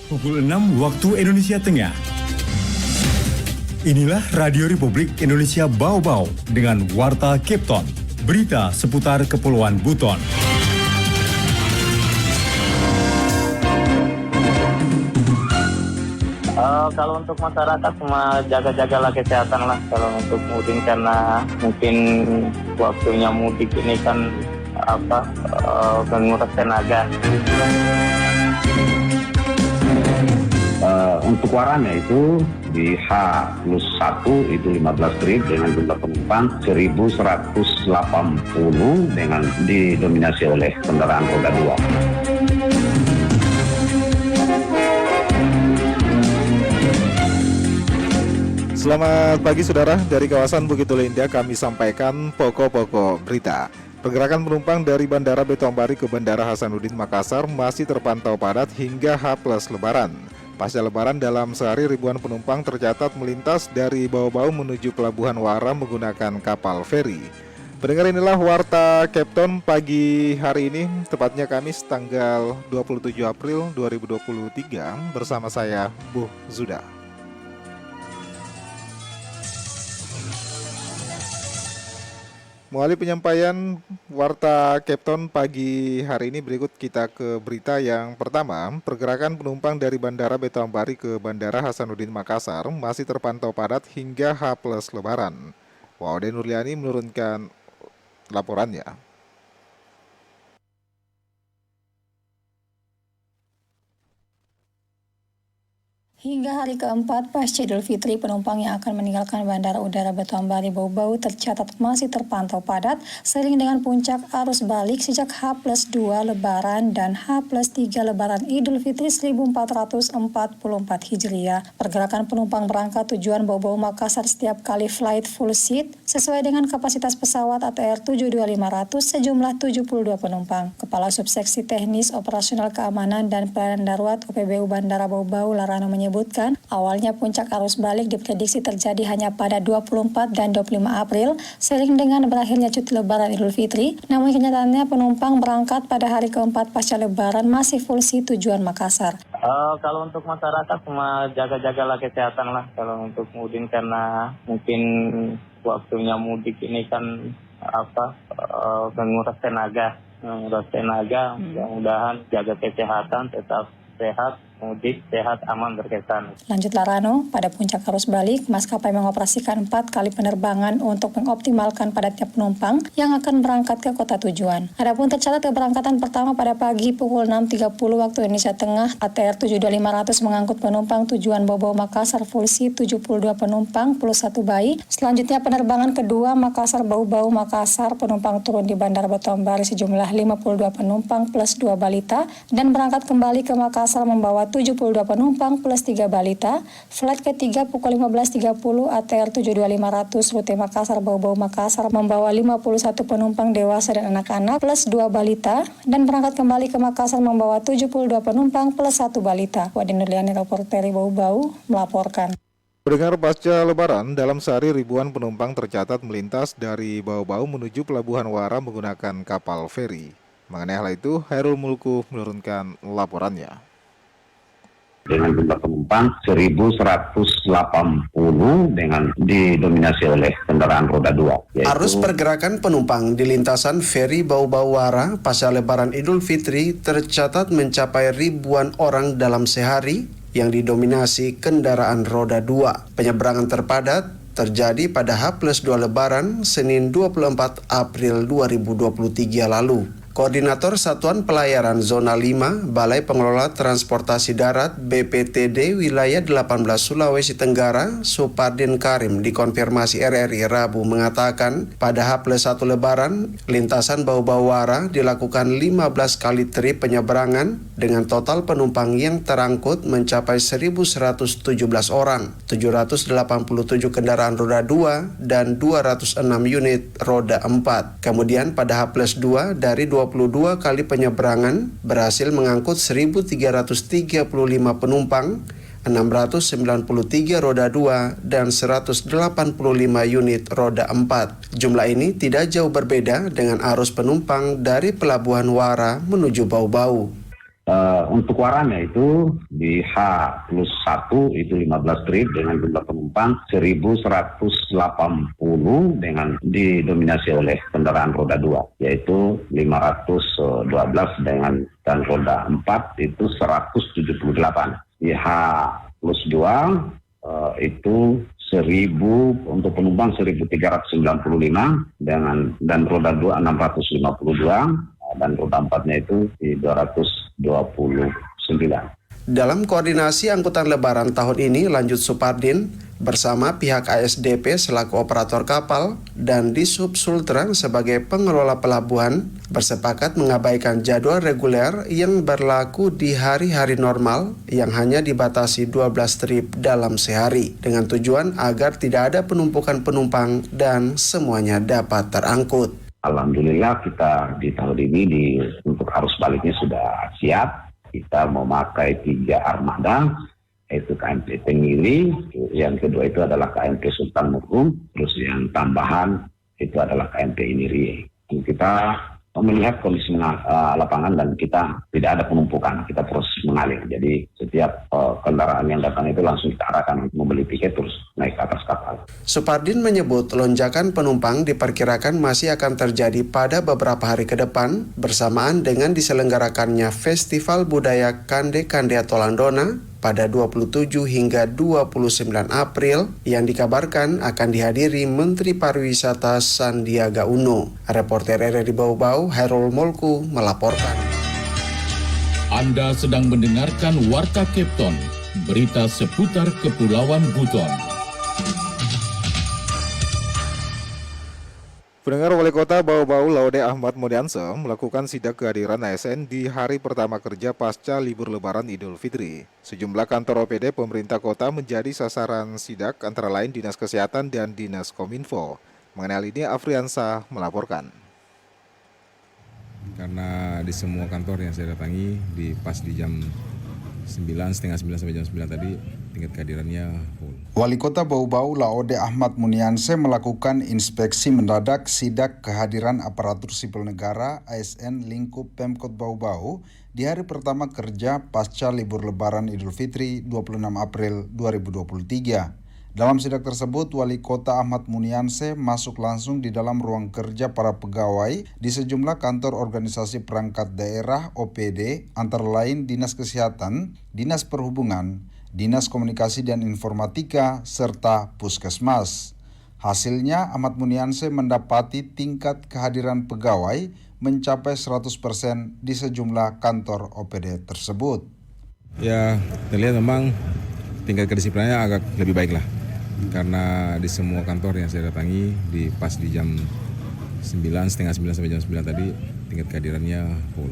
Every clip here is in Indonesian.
Pukul 6 waktu Indonesia Tengah. Inilah Radio Republik Indonesia Bau-Bau dengan Warta Cape Town. Berita seputar Kepulauan Buton. Kalau untuk masyarakat cuma jaga-jagalah kesehatan lah kalau untuk mudik, karena mungkin waktunya mudik ini kan menguras tenaga. Untuk waranya itu di H+1 itu 15 trip dengan jumlah penumpang 1.180 dengan didominasi oleh kendaraan roda 2. Selamat pagi saudara, dari kawasan Bukit Duri Indah kami sampaikan pokok-pokok berita. Pergerakan penumpang dari Bandara Betoambari ke Bandara Hasanuddin Makassar masih terpantau padat hingga H+ Lebaran. Pasca Lebaran dalam sehari ribuan penumpang tercatat melintas dari Bau-Bau menuju Pelabuhan Wara menggunakan kapal feri. Pendengar, inilah Warta Cape Town pagi hari ini, tepatnya Kamis tanggal 27 April 2023 bersama saya Bu Zuda. Melalui penyampaian Warta Cape Town pagi hari ini, berikut kita ke berita yang pertama. Pergerakan penumpang dari Bandara Betoambari ke Bandara Hasanuddin Makassar masih terpantau padat hingga H+ Lebaran. Waude Nurliani menurunkan laporannya. Hingga hari keempat pasca Idul Fitri, penumpang yang akan meninggalkan Bandara Udara Betoambari Bau-Bau tercatat masih terpantau padat seiring dengan puncak arus balik sejak H+2 Lebaran dan H+3 Lebaran Idul Fitri 1444 Hijriah. Pergerakan penumpang berangkat tujuan Bau-Bau Makassar setiap kali flight full seat sesuai dengan kapasitas pesawat ATR 72500 sejumlah 72 penumpang. Kepala Subseksi Teknis Operasional Keamanan dan Pelayanan Darurat OPBU Bandara Bau-Bau Larano menyebutkan, awalnya puncak arus balik diprediksi terjadi hanya pada 24 dan 25 April, seiring dengan berakhirnya cuti Lebaran Idul Fitri. Namun kenyataannya penumpang berangkat pada hari keempat pasca Lebaran masih full seat tujuan Makassar. Kalau untuk masyarakat cuma jaga-jagalah kesehatan lah kalau untuk mudik, karena mungkin waktunya mudik ini kan menguras tenaga. Mudah-mudahan jaga kesehatan, tetap sehat, mudik sehat, aman, berkesan. Lanjut Larano, pada puncak arus balik, maskapai mengoperasikan 4 kali penerbangan untuk mengoptimalkan padatnya penumpang yang akan berangkat ke kota tujuan. Adapun tercatat keberangkatan pertama pada pagi pukul 6.30 waktu Indonesia Tengah, ATR 72500 mengangkut penumpang tujuan Bau-Bau Makassar full seat 72 penumpang plus 1 bayi. Selanjutnya penerbangan kedua Makassar Bau-Bau Makassar, penumpang turun di Bandara Betoambari sejumlah 52 penumpang plus 2 balita dan berangkat kembali ke Makassar membawa 72 penumpang plus 3 balita. Flight ketiga pukul 15.30 ATR 72500 rute Makassar Bau-Bau Makassar membawa 51 penumpang dewasa dan anak-anak plus 2 balita dan berangkat kembali ke Makassar membawa 72 penumpang plus 1 balita. Waude Nurliani, reporter Bau-Bau, melaporkan. Pendengar, pasca Lebaran dalam sehari ribuan penumpang tercatat melintas dari Bau-Bau menuju Pelabuhan Wara menggunakan kapal feri. Mengenai hal itu, Hairul Mulku menurunkan laporannya. Dengan jumlah penumpang 1.180 dengan didominasi oleh kendaraan roda 2. Arus pergerakan penumpang di lintasan feri Bau-Bau Wara pasca Lebaran Idul Fitri tercatat mencapai ribuan orang dalam sehari yang didominasi kendaraan roda 2. Penyeberangan terpadat terjadi pada H+2 Lebaran Senin 24 April 2023 lalu. Koordinator Satuan Pelayaran Zona 5 Balai Pengelola Transportasi Darat BPTD Wilayah 18 Sulawesi Tenggara, Supardin Karim, dikonfirmasi RRI Rabu mengatakan pada H+1 Lebaran, lintasan Bau-Bau Wara dilakukan 15 kali trip penyeberangan dengan total penumpang yang terangkut mencapai 1.117 orang, 787 kendaraan roda 2 dan 206 unit roda 4. Kemudian pada H+2 dari 22 kali penyeberangan berhasil mengangkut 1.335 penumpang, 693 roda 2 dan 185 unit roda 4. Jumlah ini tidak jauh berbeda dengan arus penumpang dari Pelabuhan Wara menuju Bau-Bau. Untuk waranya itu di H+1 itu 15 trip dengan jumlah penumpang 1.180 dengan didominasi oleh kendaraan roda 2, yaitu 512 dengan dan roda 4 itu 178. Di H+2 itu 1.000 untuk penumpang 1.395 dan roda 2 652 dan roda 4-nya itu di 229. Dalam koordinasi angkutan lebaran tahun ini, lanjut Supardin bersama pihak ASDP selaku operator kapal dan Dishub Sultra sebagai pengelola pelabuhan bersepakat mengabaikan jadwal reguler yang berlaku di hari-hari normal yang hanya dibatasi 12 trip dalam sehari dengan tujuan agar tidak ada penumpukan penumpang dan semuanya dapat terangkut. Alhamdulillah kita di tahun ini untuk arus baliknya sudah siap. Kita memakai 3 armada, yaitu KMP Tengili, yang kedua itu adalah KMP Sultan Murum, terus yang tambahan itu adalah KMP Inirie. Kita melihat kondisi lapangan dan kita tidak ada penumpukan, kita proses mengalir. Jadi setiap kendaraan yang datang itu langsung kita arahkan untuk membeli tiket terus naik ke atas kapal. Supardin menyebut lonjakan penumpang diperkirakan masih akan terjadi pada beberapa hari ke depan bersamaan dengan diselenggarakannya Festival Budaya Kande Kandea Tolandona pada 27 hingga 29 April yang dikabarkan akan dihadiri Menteri Pariwisata Sandiaga Uno. Reporter RRI Bau-Bau, Hairul Molku melaporkan. Anda sedang mendengarkan Warta Kepton, berita seputar Kepulauan Buton. Pendengar, Wali Kota Bau-Bau Laude Ahmad Mudianse melakukan sidak kehadiran ASN di hari pertama kerja pasca libur Lebaran Idul Fitri. Sejumlah kantor OPD pemerintah kota menjadi sasaran sidak antara lain Dinas Kesehatan dan Dinas Kominfo. Mengenai hal ini, Afriansa melaporkan. Karena di semua kantor yang saya datangi pas di jam 9, setengah 9 sampai jam 9 tadi tingkat kehadirannya full. Wali Kota Bau-Bau Laude Ahmad Munianse melakukan inspeksi mendadak sidak kehadiran aparatur sipil negara ASN lingkup Pemkot Bau-Bau di hari pertama kerja pasca libur Lebaran Idul Fitri 26 April 2023. Dalam sidak tersebut, Wali Kota Ahmad Munianse masuk langsung di dalam ruang kerja para pegawai di sejumlah kantor organisasi perangkat daerah OPD, antara lain Dinas Kesehatan, Dinas Perhubungan, Dinas Komunikasi dan Informatika, serta Puskesmas. Hasilnya, Ahmad Munianse mendapati tingkat kehadiran pegawai mencapai 100% di sejumlah kantor OPD tersebut. Ya, terlihat memang tingkat kedisiplinannya agak lebih baik lah. Karena di semua kantor yang saya datangi pas di jam 9, setengah 9 sampai jam 9 tadi tingkat kehadirannya full.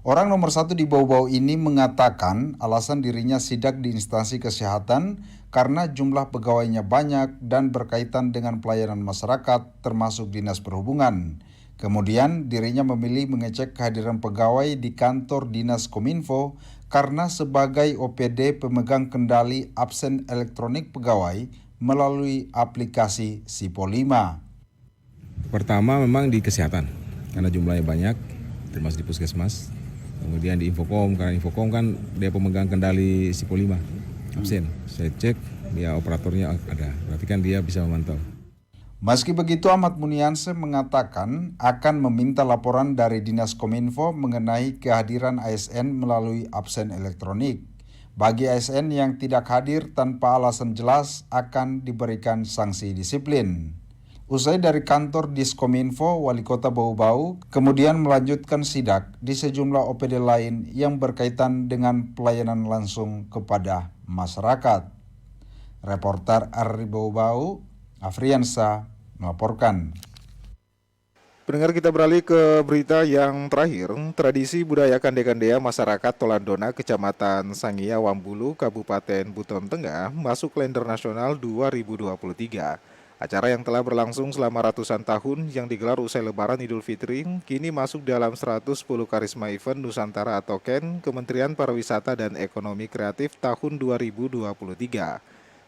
Orang nomor 1 di Bau-Bau ini mengatakan alasan dirinya sidak di instansi kesehatan karena jumlah pegawainya banyak dan berkaitan dengan pelayanan masyarakat termasuk Dinas Perhubungan. Kemudian dirinya memilih mengecek kehadiran pegawai di kantor Dinas Kominfo karena sebagai OPD pemegang kendali absen elektronik pegawai melalui aplikasi Sipo 5. Pertama memang di kesehatan karena jumlahnya banyak termasuk di Puskesmas. Kemudian di Infokom, karena Infokom kan dia pemegang kendali Sipo 5 absen. Saya cek ya operatornya ada, berarti kan dia bisa memantau. Meski begitu, Ahmad Munianse mengatakan akan meminta laporan dari Dinas Kominfo mengenai kehadiran ASN melalui absen elektronik. Bagi ASN yang tidak hadir tanpa alasan jelas akan diberikan sanksi disiplin. Usai dari kantor Diskominfo, Wali Kota Bau-Bau kemudian melanjutkan sidak di sejumlah OPD lain yang berkaitan dengan pelayanan langsung kepada masyarakat. Reporter RRI Bau-Bau, Afriansa melaporkan. Pendengar, kita beralih ke berita yang terakhir. Tradisi budaya Kande-Kandea masyarakat Tolandona, Kecamatan Sangia, Wambulu, Kabupaten Buton Tengah masuk kalender nasional 2023. Acara yang telah berlangsung selama ratusan tahun yang digelar usai Lebaran Idul Fitri kini masuk dalam 110 Karisma Event Nusantara atau KEN Kementerian Pariwisata dan Ekonomi Kreatif tahun 2023.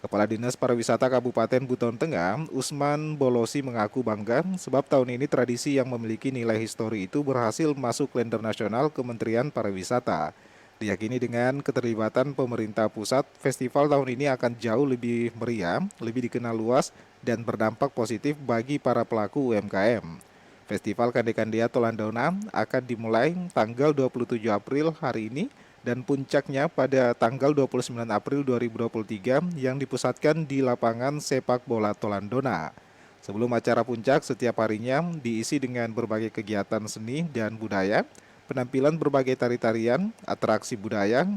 Kepala Dinas Pariwisata Kabupaten Buton Tengah, Usman Bolosi mengaku bangga sebab tahun ini tradisi yang memiliki nilai histori itu berhasil masuk kalender nasional Kementerian Pariwisata. Diyakini dengan keterlibatan pemerintah pusat, festival tahun ini akan jauh lebih meriah, lebih dikenal luas, dan berdampak positif bagi para pelaku UMKM. Festival Kande-Kandea Tolandona akan dimulai tanggal 27 April hari ini dan puncaknya pada tanggal 29 April 2023 yang dipusatkan di lapangan sepak bola Tolandona. Sebelum acara puncak, setiap harinya diisi dengan berbagai kegiatan seni dan budaya, penampilan berbagai tari-tarian, atraksi budaya,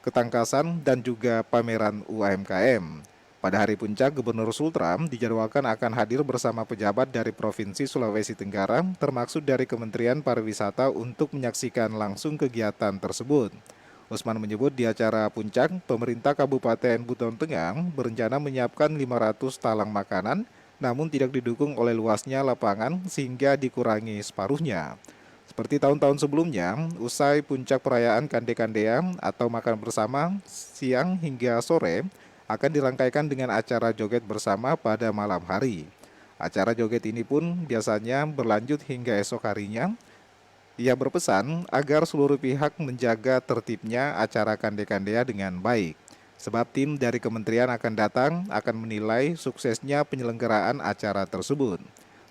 ketangkasan, dan juga pameran UMKM. Pada hari puncak, Gubernur Sultra dijadwalkan akan hadir bersama pejabat dari Provinsi Sulawesi Tenggara, termasuk dari Kementerian Pariwisata untuk menyaksikan langsung kegiatan tersebut. Usman menyebut di acara puncak, pemerintah Kabupaten Buton Tengah berencana menyiapkan 500 talang makanan, namun tidak didukung oleh luasnya lapangan sehingga dikurangi separuhnya. Seperti tahun-tahun sebelumnya, usai puncak perayaan Kande-Kandea atau makan bersama siang hingga sore, akan dirangkaikan dengan acara joget bersama pada malam hari. Acara joget ini pun biasanya berlanjut hingga esok harinya. Ia berpesan agar seluruh pihak menjaga tertibnya acara Kande-Kandea dengan baik. Sebab tim dari kementerian akan datang akan menilai suksesnya penyelenggaraan acara tersebut.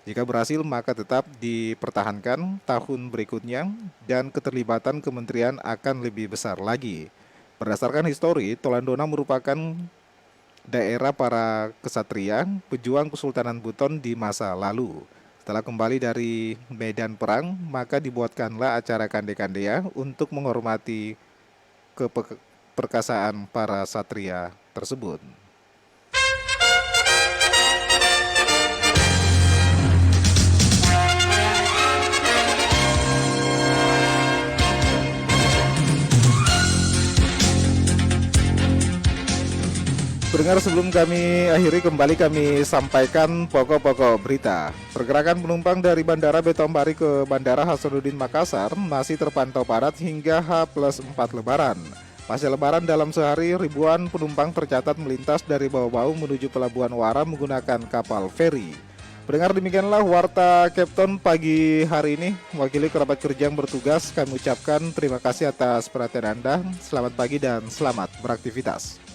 Jika berhasil maka tetap dipertahankan tahun berikutnya dan keterlibatan kementerian akan lebih besar lagi. Berdasarkan histori, Tolandona merupakan daerah para kesatria, pejuang Kesultanan Buton di masa lalu. Setelah kembali dari medan perang, maka dibuatkanlah acara Kande-Kandea untuk menghormati keperkasaan para satria tersebut. Pendengar, sebelum kami akhiri, kembali kami sampaikan pokok-pokok berita. Pergerakan penumpang dari Bandara Betombari ke Bandara Hasanuddin Makassar masih terpantau padat hingga H+4 Lebaran. Pasca Lebaran dalam sehari, ribuan penumpang tercatat melintas dari Bau-Bau menuju Pelabuhan Wara menggunakan kapal feri. Pendengar, demikianlah Warta Kepton pagi hari ini. Mewakili kerabat kerja yang bertugas, kami ucapkan terima kasih atas perhatian Anda. Selamat pagi dan selamat beraktivitas.